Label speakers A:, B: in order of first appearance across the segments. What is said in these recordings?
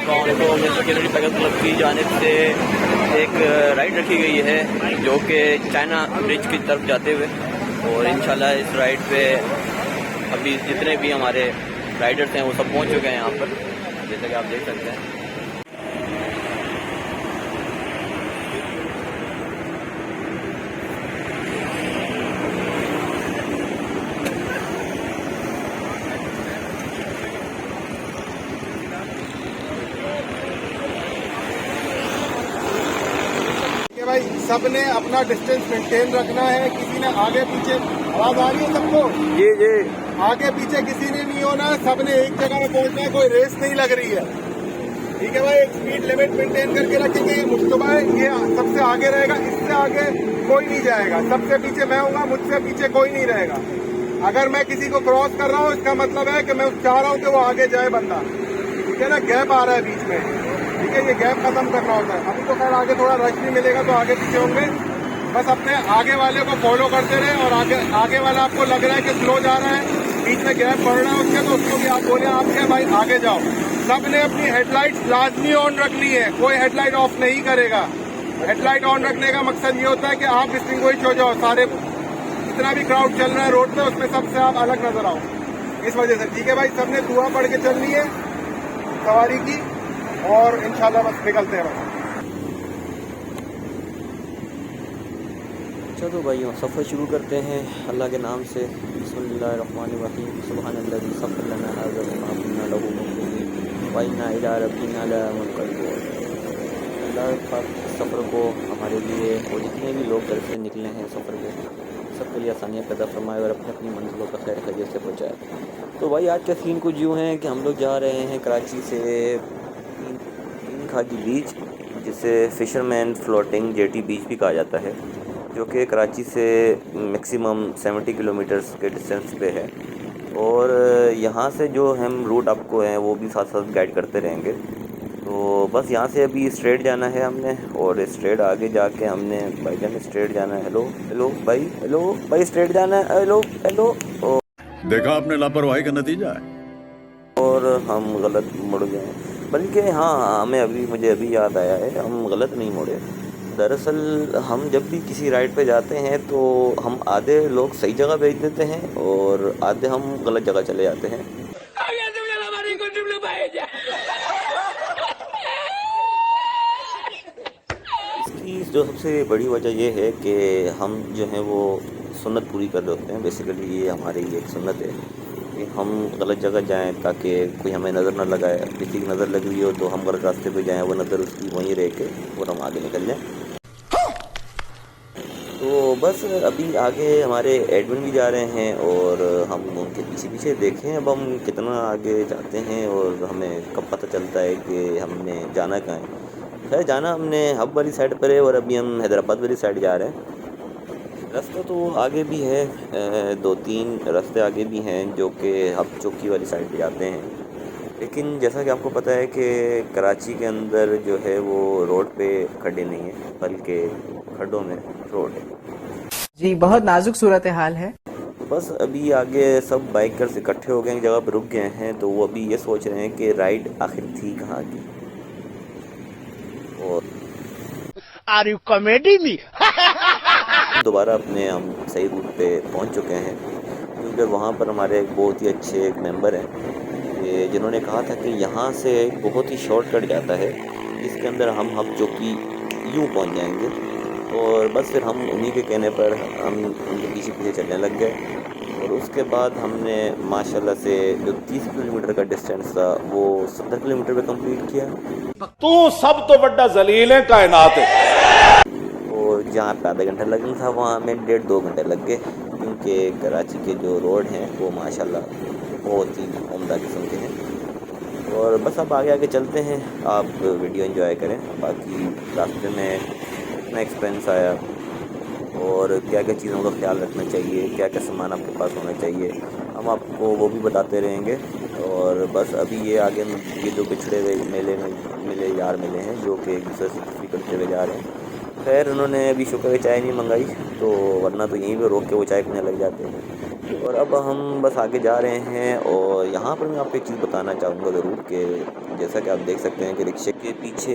A: गाँव को mister Kennedy पैदल क्लब की जानिब से एक राइड रखी गई है जो कि चाइना ब्रिज की तरफ जाते हुए, और इंशाल्लाह इस राइड पे अभी जितने भी हमारे राइडर्स हैं वो सब पहुंच चुके हैं यहाँ पर, जैसा कि आप देख सकते हैं।
B: भाई सबने अपना डिस्टेंस मेंटेन रखना है, किसी ने आगे पीछे, आवाज आ रही है सबको?
A: ये
B: आगे पीछे किसी ने नहीं होना, सबने एक जगह में पहुंचना है, कोई रेस नहीं लग रही है। ठीक है भाई, एक स्पीड लिमिट मेंटेन करके रखेंगे। ये मुश्तबा है, ये सबसे आगे रहेगा, इससे आगे कोई नहीं जाएगा। सबसे पीछे मैं हूँगा, मुझसे पीछे कोई नहीं रहेगा। अगर मैं किसी को क्रॉस कर रहा हूँ इसका मतलब है कि मैं चाह रहा हूँ कि वो आगे जाए बंदा। ठीक है ना, गैप आ रहा है बीच में, ठीक है, ये गैप खत्म करना होता है। अभी तो खैर आगे थोड़ा रश भी मिलेगा तो आगे पीछे होंगे, बस अपने आगे वाले को फॉलो करते रहे। और आगे वाला आपको लग रहा है कि स्लो जा रहा है, बीच में गैप बढ़ रहा है उसके, तो उसको भी आप बोले आप क्या भाई आगे जाओ। सबने अपनी हेडलाइट्स लाजमी ऑन रखनी है, कोई हेडलाइट ऑफ नहीं करेगा। हेडलाइट ऑन रखने का मकसद ये होता है कि आप डिस्टिंग्विश हो जाओ, सारे जितना भी क्राउड चल रहा है रोड पे उसमें सबसे आप अलग नजर आओ, इस वजह से। ठीक है भाई, सबने दुआ पढ़ के चलनी है सवारी की, और इंशाल्लाह बस निकलते हैं।
A: चलो भाइयों, सफ़र शुरू करते हैं अल्लाह के नाम से। बिस्मिल्लाहिर्रहमानिर्रहीम। सुब्हानल्लाज़ी सख़्ख़र लना हाज़ा वमा कुन्ना लहू मुक़रिनीन व इन्ना इला रब्बिना लमुनक़लिबून। अल्लाह पाक इस सफ़र को हमारे लिए और जितने भी लोग घर से निकले हैं सफ़र के, सबके लिए आसानियाँ पैदा फरमाए और अपनी अपनी मंजिलों का खैर खैरियत से पहुँचाए। तो भाई आज का सीन कुछ यूँ है कि हम लोग जा रहे हैं कराची से तीन खाजी बीच, जिसे फ़िशरमैन फ्लोटिंग जेटी बीच भी कहा जाता है, जो कि कराची से मैक्सिमम 70 किलोमीटर्स के डिस्टेंस पे है। और यहाँ से जो हम रूट आपको हैं वो भी साथ साथ गाइड करते रहेंगे। तो बस यहाँ से अभी स्ट्रेट जाना है हमने, और स्ट्रेट आगे जाके हमने भाईजान स्ट्रेट जाना है। हेलो हेलो भाई, हेलो भाई, स्ट्रेट जाना है, हेलो हेलो।
C: देखा आपने लापरवाही का नतीजा है।
A: और हम गलत मुड़ गए, बल्कि हाँ मुझे अभी याद आया है, हम गलत नहीं मुड़े। दरअसल हम जब भी किसी राइड पे जाते हैं तो हम आधे लोग सही जगह भेज देते हैं और आधे हम गलत जगह चले जाते हैं। इसकी जो सबसे बड़ी वजह ये है कि हम जो हैं वो सुन्नत पूरी कर रहे होते हैं। बेसिकली ये हमारी एक सुन्नत है कि हम गलत जगह जाएं ताकि कोई हमें नज़र ना लगाए। किसी की नज़र लगी हुई हो तो हम गलत रास्ते पे जाएं, वो नज़र उसकी वहीं रह के और हम आगे निकल जाएं। तो बस अभी आगे हमारे एडमिन भी जा रहे हैं और हम उनके पीछे पीछे देखें अब हम कितना आगे जाते हैं और हमें कब पता चलता है कि हमने जाना कहाँ है। खैर जाना हमने हब वाली साइड पर है और अभी हम हैदराबाद वाली साइड जा रहे हैं। रास्ता तो आगे भी है, 2-3 रास्ते आगे भी हैं जो कि हब चौकी वाली साइड पे जाते हैं। लेकिन जैसा कि आपको पता है कि कराची के अंदर जो है वो रोड पे खड्डे नहीं है, बल्कि खड्डों में रोड है।
D: जी, बहुत नाजुक सूरत हाल है।
A: बस अभी आगे सब बाइकर्स इकट्ठे हो गए, एक जगह पर रुक गए हैं, तो वो अभी ये सोच रहे हैं कि राइड आखिर थी कहाँ की। और
E: आर यू कॉमेडी मी?
A: दोबारा अपने हम सही रूट पे पहुंच चुके हैं, क्योंकि वहाँ पर हमारे एक बहुत ही अच्छे एक मेंबर हैं ये जिन्होंने कहा था कि यहाँ से बहुत ही शॉर्टकट जाता है, इसके अंदर हम हब चौकी यूँ पहुँच जाएंगे। और बस फिर हम उन्हीं के कहने पर हम उनके पीछे पीछे चलने लग गए। और उसके बाद हमने माशाल्लाह से जो 30 किलोमीटर का डिस्टेंस था वो 70 किलोमीटर पे कंप्लीट किया।
E: तू सब तो बड़ा जलील है कायनात है।
A: और जहाँ पे आधा घंटा लगना था वहाँ हमें 1.5-2 घंटे लग गए, क्योंकि कराची के जो रोड हैं वो माशाल्लाह बहुत ही उम्दा किस्म के हैं। और बस अब आगे आगे चलते हैं, आप वीडियो एंजॉय करें। बाकी रास्ते में कितना एक्सपेंस आया और क्या क्या चीज़ों का ख्याल रखना चाहिए, क्या क्या सामान आपके पास होना चाहिए, हम आपको वो भी बताते रहेंगे। और बस अभी ये आगे ये जो पिछड़े हुए मिले यार मिले हैं जो कि एक दूसरे से तफरी करते हुए जा रहे हैं। खैर उन्होंने अभी शुक्र है चाय नहीं मंगाई, तो वरना तो यहीं पे रोक के वो चाय पीने लग जाते हैं। और अब हम बस आगे जा रहे हैं और यहाँ पर मैं आपको एक चीज़ बताना चाहूँगा ज़रूर कि जैसा कि आप देख सकते हैं कि रिक्शे के पीछे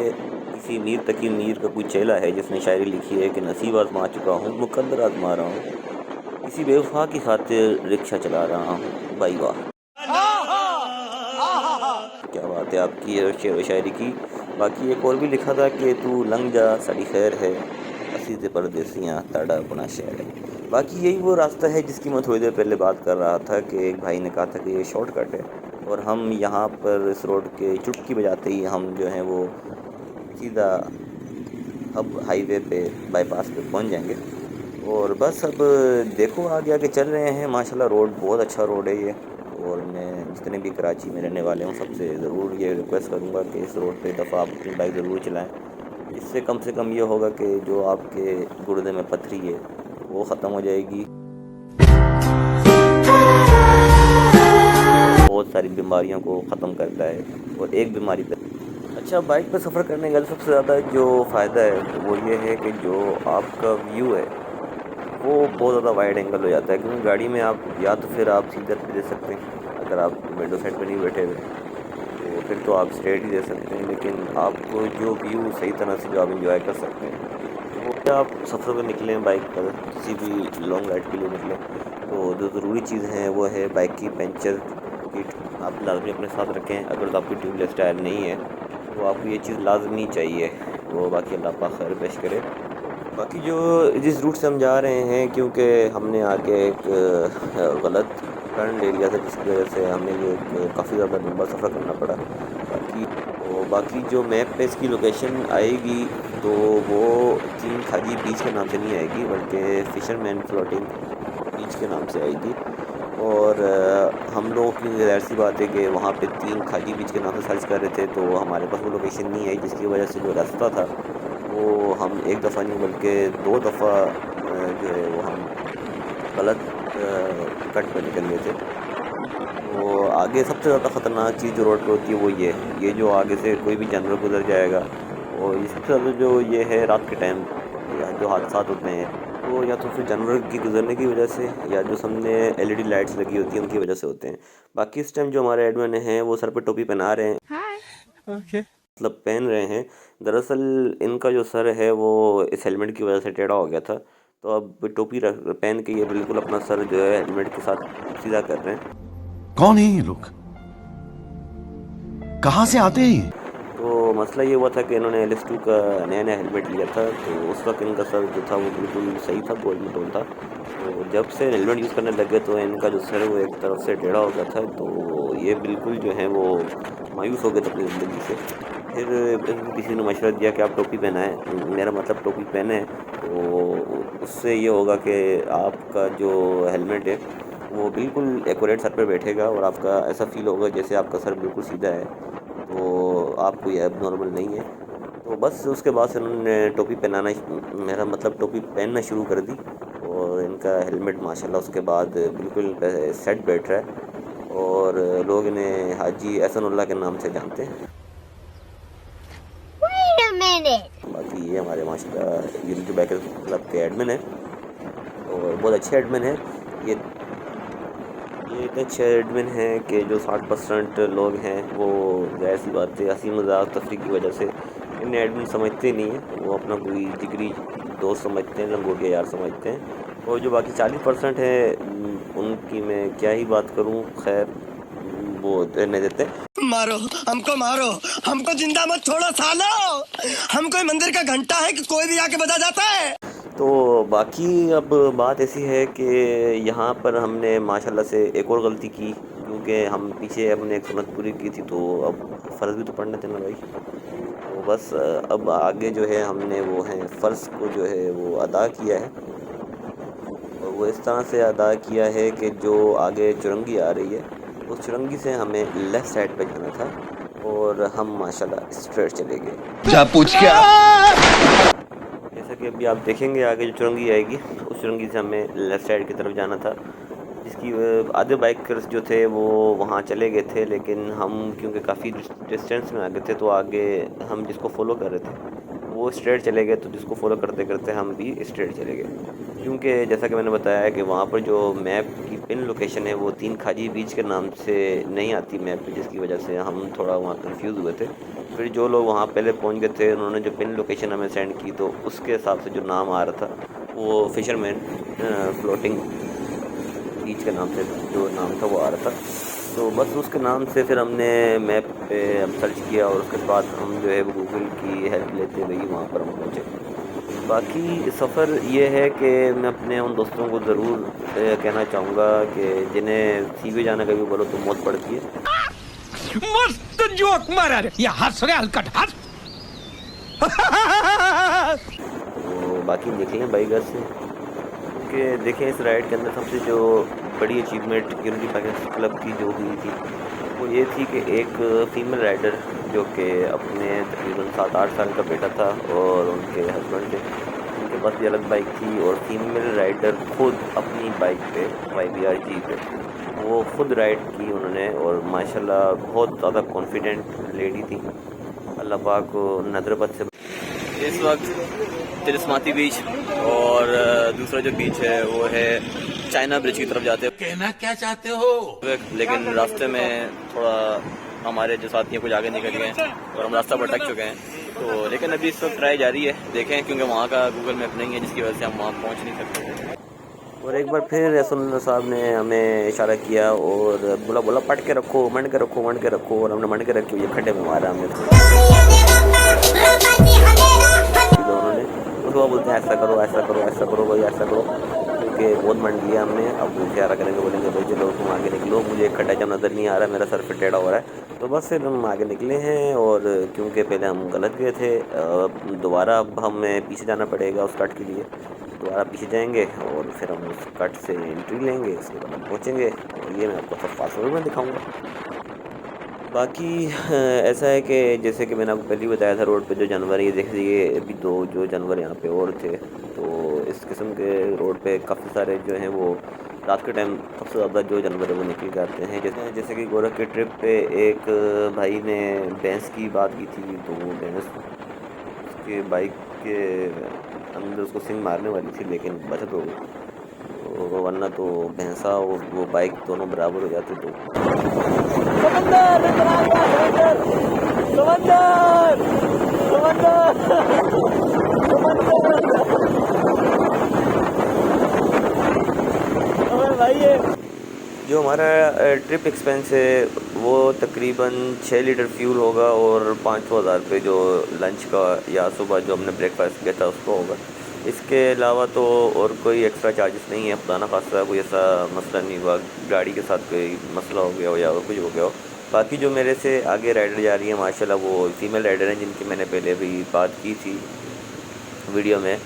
A: किसी मीर तकी मीर का कोई चेला है जिसने शायरी लिखी है कि नसीब आजमा चुका हूँ, मुकद्दर आजमा रहा हूँ, किसी बेवफा की खातिर रिक्शा चला रहा हूँ। भाई वाह, क्या बात है आपकी शेर व शायरी की। बाकी एक और भी लिखा था कि तू लंघ जा साड़ी खैर है, असी से परदेसियाँ ताड़ा अपना शहर है। बाकी यही वो रास्ता है जिसकी मैं थोड़ी देर पहले बात कर रहा था कि एक भाई ने कहा था कि ये शॉर्टकट है और हम यहाँ पर इस रोड के चुटकी बजाते ही हम जो हैं वो सीधा अब हाईवे पे बाईपास पे पहुँच जाएंगे। और बस अब देखो आगे आगे चल रहे हैं। माशाल्लाह रोड बहुत अच्छा रोड है ये। और मैं जितने भी कराची में रहने वाले हूँ सबसे ज़रूर ये रिक्वेस्ट करूँगा कि इस रोड पे दफ़ा आप अपनी बाइक ज़रूर चलाएं। इससे कम से कम ये होगा कि जो आपके गुर्दे में पथरी है वो ख़त्म हो जाएगी। बहुत सारी बीमारियों को ख़त्म करता है और एक बीमारी पे अच्छा बाइक पर सफ़र करने का सबसे ज़्यादा जो फ़ायदा है वो ये है कि जो आपका व्यू है वो बहुत ज़्यादा वाइड एंगल हो जाता है, क्योंकि गाड़ी में आप या तो फिर आप सीधा दे सकते हैं, अगर आप विंडो साइड पर नहीं बैठे हुए तो फिर तो आप स्ट्रेट ही दे सकते हैं, लेकिन आपको जो व्यू सही तरह से जो आप इंजॉय कर सकते हैं वो आप सफ़र पर निकलें बाइक पर किसी भी लॉन्ग राइड के लिए निकलें तो जो ज़रूरी चीज़ है वो है बाइक की पंचर किट आप लाजमी अपने साथ रखें। अगर तो आपकी ट्यूबलेस टायर नहीं है तो आपको ये चीज़ लाजमी चाहिए। वो बाकी अल्लाह पाक खैर पेश करे। बाकी जो जिस रूट से हम जा रहे हैं क्योंकि हमने आगे एक गलत टर्न ले लिया था जिसकी वजह से हमें ये काफ़ी ज़्यादा लंबा सफ़र करना पड़ा। बाकी जो मैप पे इसकी लोकेशन आएगी तो वो 3 खाजी बीच के नाम से नहीं आएगी बल्कि फ़िशरमैन फ्लोटिंग बीच के नाम से आएगी। और हम लोग की ज़ाहिर सी बात है कि वहाँ पे 3 खाजी बीच के नाम से सर्च कर रहे थे तो हमारे पास वो लोकेशन नहीं आई, जिसकी वजह से जो रास्ता था वो हम एक दफ़ा नहीं बल्कि 2 दफ़ा जो है वो हम गलत कट पर निकल गए थे। तो आगे सबसे ज़्यादा ख़तरनाक चीज़ जो रोड पर होती है वो ये जो आगे से कोई भी जानवर गुजर जाएगा और ये सबसे ज़्यादा जो ये है रात के टाइम या जो हादसा होते हैं तो या तो फिर जानवर की गुजरने की वजह से या जो सामने LED लाइट्स लगी होती हैं उनकी वजह से होते हैं। बाकी इस टाइम जो हमारे एडमिन हैं वो सर पे टोपी पहना रहे हैं मतलब पहन रहे हैं। दरअसल इनका जो सर है वो इस हेलमेट की वजह से टेढ़ा हो गया था तो अब टोपी पहन के ये बिल्कुल अपना सर जो है हेलमेट के साथ सीधा कर रहे हैं।
C: कौन है ये लोग, कहाँ से आते हैं?
A: तो मसला ये हुआ था कि इन्होंने LS2 का नया हेलमेट लिया था तो उस वक्त इनका सर जो था वो बिल्कुल सही था, गोल मटोल था। तो जब से हेलमेट यूज़ करने लगे तो इनका जो सर है वो एक तरफ से टेढ़ा हो गया था तो ये बिल्कुल जो है वो मायूस हो गए थे अपनी ज़िंदगी से। फिर किसी ने मशवरा दिया कि आप टोपी पहनाएं, मेरा मतलब टोपी पहने तो उससे ये होगा कि आपका जो हेलमेट है वो बिल्कुल एक्यूरेट सर पर बैठेगा और आपका ऐसा फील होगा जैसे आपका सर बिल्कुल सीधा है, तो आप कोई एब नॉर्मल नहीं है। तो बस उसके बाद से उन्होंने टोपी पहनाना मेरा मतलब टोपी पहनना शुरू कर दी और इनका हेलमेट माशाल्लाह उसके बाद बिल्कुल सेट बैठ रहा है और लोग इन्हें हाजी एहसानुल्लाह के नाम से जानते हैं। बाकी ये हमारे माशाल्लाह यूनिटी बाइकर क्लब के एडमिन है और बहुत अच्छे एडमिन है। ये इतने अच्छे एडमिन हैं कि जो 60% लोग हैं वो ज़ाहिर सी बात है हंसी मजाक तफरी की वजह से इन्हें एडमिन समझते नहीं हैं, वो अपना कोई जिगरी दोस्त समझते हैं, लंगोटिया यार समझते हैं। और जो बाकी 40% है उनकी मैं क्या ही बात करूं, खैर वो रहने देते हैं।
F: मारो हमको जिंदा मत छोड़ो सालो, हम कोई मंदिर का घंटा है कि कोई भी आके बजा जाता है।
A: तो बाकी अब बात ऐसी है कि यहाँ पर हमने माशाल्लाह से एक और गलती की क्योंकि हम पीछे हमने एक सुन्नत पूरी की थी तो अब फ़र्ज़ भी तो पढ़ने थे ना भाई। तो बस अब आगे जो है हमने वो है फ़र्ज़ को जो है वो अदा किया है और वो इस तरह से अदा किया है कि जो आगे चुरंगी आ रही है उस चुरंगी से हमें लेफ़्ट साइड पे जाना था और हम माशाल्लाह स्ट्रेट चले गए।
C: जा पूछ क्या?
A: जैसा कि अभी आप देखेंगे आगे जो चुरंगी आएगी उस चुरंगी से हमें लेफ़्ट साइड की तरफ जाना था, जिसकी आधे बाइकर्स जो थे वो वहाँ चले गए थे, लेकिन हम क्योंकि काफ़ी डिस्टेंस में आ गए थे तो आगे हम जिसको फॉलो कर रहे थे वो स्ट्रेट चले गए, तो जिसको फॉलो करते करते हम भी स्ट्रेट चले गए। क्योंकि जैसा कि मैंने बताया है कि वहाँ पर जो मैप की पिन लोकेशन है वो 3 खाजी बीच के नाम से नहीं आती मैप पे, जिसकी वजह से हम थोड़ा वहाँ कंफ्यूज हुए थे। फिर जो लोग वहाँ पहले पहुँच गए थे उन्होंने जो पिन लोकेशन हमें सेंड की तो उसके हिसाब से जो नाम आ रहा था वो फिशरमैन फ्लोटिंग बीच के नाम से जो नाम था वो आ रहा था। तो बस उसके नाम से फिर हमने मैप पे हम सर्च किया और उसके बाद हम जो है वो गूगल की हेल्प लेते हुए वहाँ पर हम पहुँचे। बाकी सफ़र ये है कि मैं अपने उन दोस्तों को ज़रूर कहना चाहूँगा कि जिन्हें सीवे जाना कभी बोलो तो मौत पड़ती है।
G: मस्त जोक मारा रे, ये हंस रे हलकट हंस।
A: तो बाकी देख लें बाई घर से कि देखें इस राइड के अंदर सबसे जो बड़ी अचीवमेंट यूनिटी पैकेज क्लब की जो हुई थी वो ये थी कि एक फ़ीमेल राइडर जो कि अपने तकरीबन 7-8 साल का बेटा था और उनके हस्बैंड थे, उनके पास भी अलग बाइक थी और फीमेल राइडर खुद अपनी बाइक पे YBR-G पे वो खुद राइड की उन्होंने और माशाल्लाह बहुत ज़्यादा कॉन्फिडेंट लेडी थी। अल्लाह पाक को नजरबद से। इस वक्त तिलिस्माती बीच और दूसरा जो बीच है वो है चाइना ब्रिज की तरफ जाते हैं।
G: कहना क्या चाहते हो?
A: लेकिन रास्ते में थोड़ा हमारे जो साथी हैं कुछ आगे निकल गए हैं और हम रास्ता भटक चुके हैं। तो लेकिन अभी इस वक्त ट्राई जारी है, देखें क्योंकि वहाँ का गूगल मैप नहीं है जिसकी वजह से हम वहाँ पहुँच नहीं सकते। और एक बार फिर रसूल साहब ने हमें इशारा किया और बोला पट के रखो, मंड के रखो और हमने मंड के रखी, ये खड्डे में मारा हमने दोनों ने। उसके बाद बोलते हैं ऐसा करो भाई ऐसा करो, क्योंकि बहुत मंड लिया हमने। अब इशारा करेंगे, बोलेंगे भाई चलो तुम आगे निकलो, मुझे खड्डा जब नज़र नहीं आ रहा, मेरा सर फिर टेढ़ा हो रहा है। तो बस फिर हम आगे निकले हैं और क्योंकि पहले हम गलत गए थे दोबारा अब हमें पीछे जाना पड़ेगा उस कट के लिए। दोबारा पीछे जाएंगे और फिर हम उस कट से एंट्री लेंगे, उसके बाद हम पहुँचेंगे और ये मैं आपको सब फास्ट फॉरवर्ड में दिखाऊँगा। बाकी ऐसा है कि जैसे कि मैंने आपको पहले ही बताया था, रोड पे जो जानवर ये देख लीजिए, अभी 2 जो जानवर यहाँ पे और थे। तो इस किस्म के रोड पे काफ़ी सारे जो हैं वो रात के टाइम सबसे ज़्यादा जो जानवर है वो निकल जाते हैं। जैसे कि गोरख के ट्रिप पे एक भाई ने भैंस की बात की थी, तो वो भैंस उसके बाइक के अंदर उसको सिंग मारने वाली थी लेकिन बचत हो गई, तो वरना तो भैंसा वो बाइक दोनों बराबर हो जाते। तो जो हमारा ट्रिप एक्सपेंस है वो तकरीबन 6 लीटर फ्यूल होगा और 5,000 रुपये जो लंच का या सुबह जो हमने ब्रेकफास्ट किया था उसको होगा। इसके अलावा तो और कोई एक्स्ट्रा चार्जेस नहीं है। खुदा ना खासा कोई ऐसा मसला नहीं हुआ, गाड़ी के साथ कोई मसला हो गया हो या और कुछ हो गया हो। बाकी जो मेरे से आगे राइडर जा रही है माशाल्लाह वो फीमेल राइडर हैं जिनकी मैंने पहले भी बात की थी वीडियो में,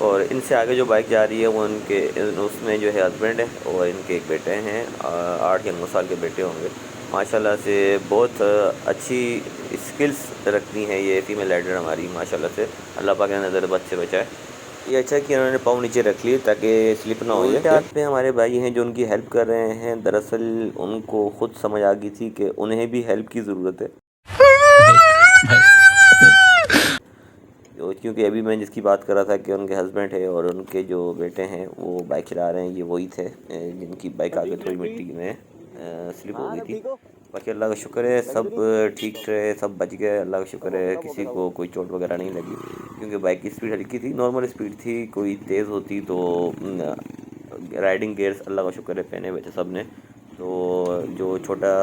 A: और इनसे आगे जो बाइक जा रही है वो उनके उसमें जो है हस्बैंड है और इनके एक बेटे हैं, 8 या 9 साल के बेटे होंगे। माशाल्लाह से बहुत अच्छी स्किल्स रखती हैं ये फीमेल राइडर हमारी माशाल्लाह से। अल्लाह पाक ने नज़र बद से बचाए। ये अच्छा कि उन्होंने पाँव नीचे रख लिए ताकि स्लिप ना हो जाए। पे हमारे भाई हैं जो उनकी हेल्प कर रहे हैं। दरअसल उनको खुद समझ आ गई थी कि उन्हें भी हेल्प की ज़रूरत है, क्योंकि अभी मैं जिसकी बात कर रहा था कि उनके हस्बैंड है और उनके जो बेटे हैं वो बाइक चला रहे हैं, ये वही थे जिनकी बाइक आगे थोड़ी मिट्टी में स्लिप हो गई थी। बाकी अल्लाह का शुक्र है सब ठीक रहे, सब बच गए, अल्लाह का शुक्र है किसी को कोई चोट वगैरह नहीं लगी, क्योंकि बाइक की स्पीड हल्की थी, नॉर्मल स्पीड थी। कोई तेज़ होती तो राइडिंग गियर्स अल्लाह का शुक्र है पहने हुए थे सब ने। तो जो छोटा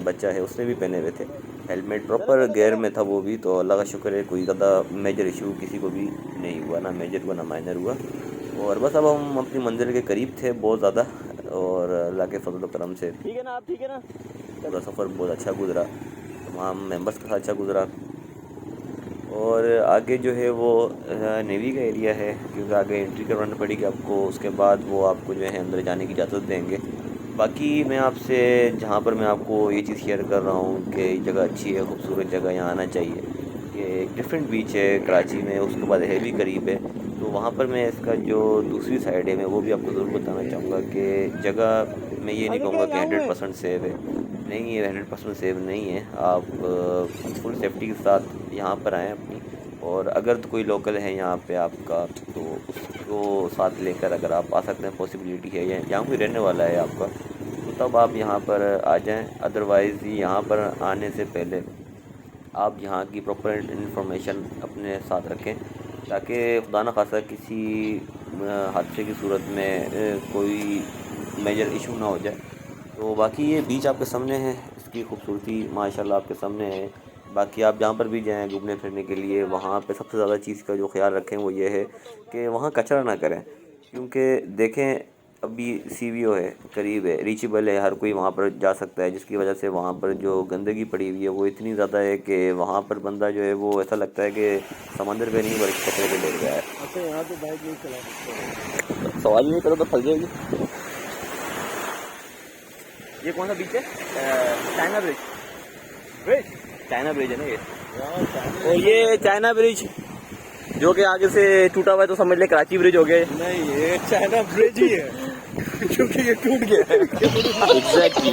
A: बच्चा है उसने भी पहने हुए थे, हेलमेट प्रॉपर गियर में था वो भी। तो अल्लाह का शुक्र है कोई ज़्यादा मेजर इशू किसी को भी नहीं हुआ, ना मेजर हुआ ना माइनर हुआ। और बस अब हम अपनी मंजिल के करीब थे बहुत ज़्यादा, और अल्लाह के फजल व करम से ठीक है ना, आप ठीक है ना, पूरा सफ़र बहुत अच्छा गुजरा, तमाम मेंबर्स के साथ अच्छा गुजरा। और आगे जो है वो नेवी का एरिया है, क्योंकि आगे एंट्री करवानी पड़ेगी आपको, उसके बाद वो आपको जो है अंदर जाने की इजाज़त देंगे। बाकी मैं आपसे जहाँ पर मैं आपको ये चीज़ शेयर कर रहा हूँ कि जगह अच्छी है, खूबसूरत जगह, यहाँ आना चाहिए। कि एक डिफरेंट बीच है कराची में, उसके बाद है भी करीब है, तो वहाँ पर मैं इसका जो दूसरी साइड है मैं वो भी आपको ज़रूर बताना चाहूँगा कि जगह मैं ये नहीं कहूँगा कि 100% सेफ़ है, नहीं है 100% सेफ़ नहीं है। आप फुल सेफ्टी के साथ यहाँ पर आएँ अपनी, और अगर तो कोई लोकल है यहाँ पे आपका तो उसको साथ लेकर अगर आप आ सकते हैं, पॉसिबिलिटी है, या यहाँ कोई रहने वाला है आपका, तो तब आप यहाँ पर आ जाएं। अदरवाइज़ यहाँ पर आने से पहले आप यहाँ की प्रॉपर इन्फॉर्मेशन अपने साथ रखें, ताकि खुदा न खासा किसी हादसे की सूरत में कोई मेजर इशू ना हो जाए। तो बाकी ये बीच आपके सामने है, इसकी खूबसूरती माशाल्लाह आपके सामने है। बाकी आप जहाँ पर भी जाएं घूमने फिरने के लिए, वहाँ पे सबसे ज़्यादा चीज़ का जो ख्याल रखें वो ये है कि वहाँ कचरा ना करें, क्योंकि देखें अभी CVO है, करीब है, रीचेबल है, हर कोई वहाँ पर जा सकता है, जिसकी वजह से वहाँ पर जो गंदगी पड़ी हुई है वो इतनी ज़्यादा है कि वहाँ पर बंदा जो है वो ऐसा लगता है कि समंदर पे नहीं बल्कि कचरे पे लेट गया है।
B: अच्छा, यहाँ तो बाइक नहीं चला सकते।
A: सवाल नहीं करो तो फंस जाएगी। ये कौन सा बीच है? China bridge. चाइना ब्रिज है ना ये। और ये चाइना ब्रिज जो कि आगे से टूटा हुआ है, तो समझ ले कराची ब्रिज हो गया।
B: नहीं, ये चाइना ब्रिज ही है क्योंकि ये टूट गया है।
A: एग्जैक्टली।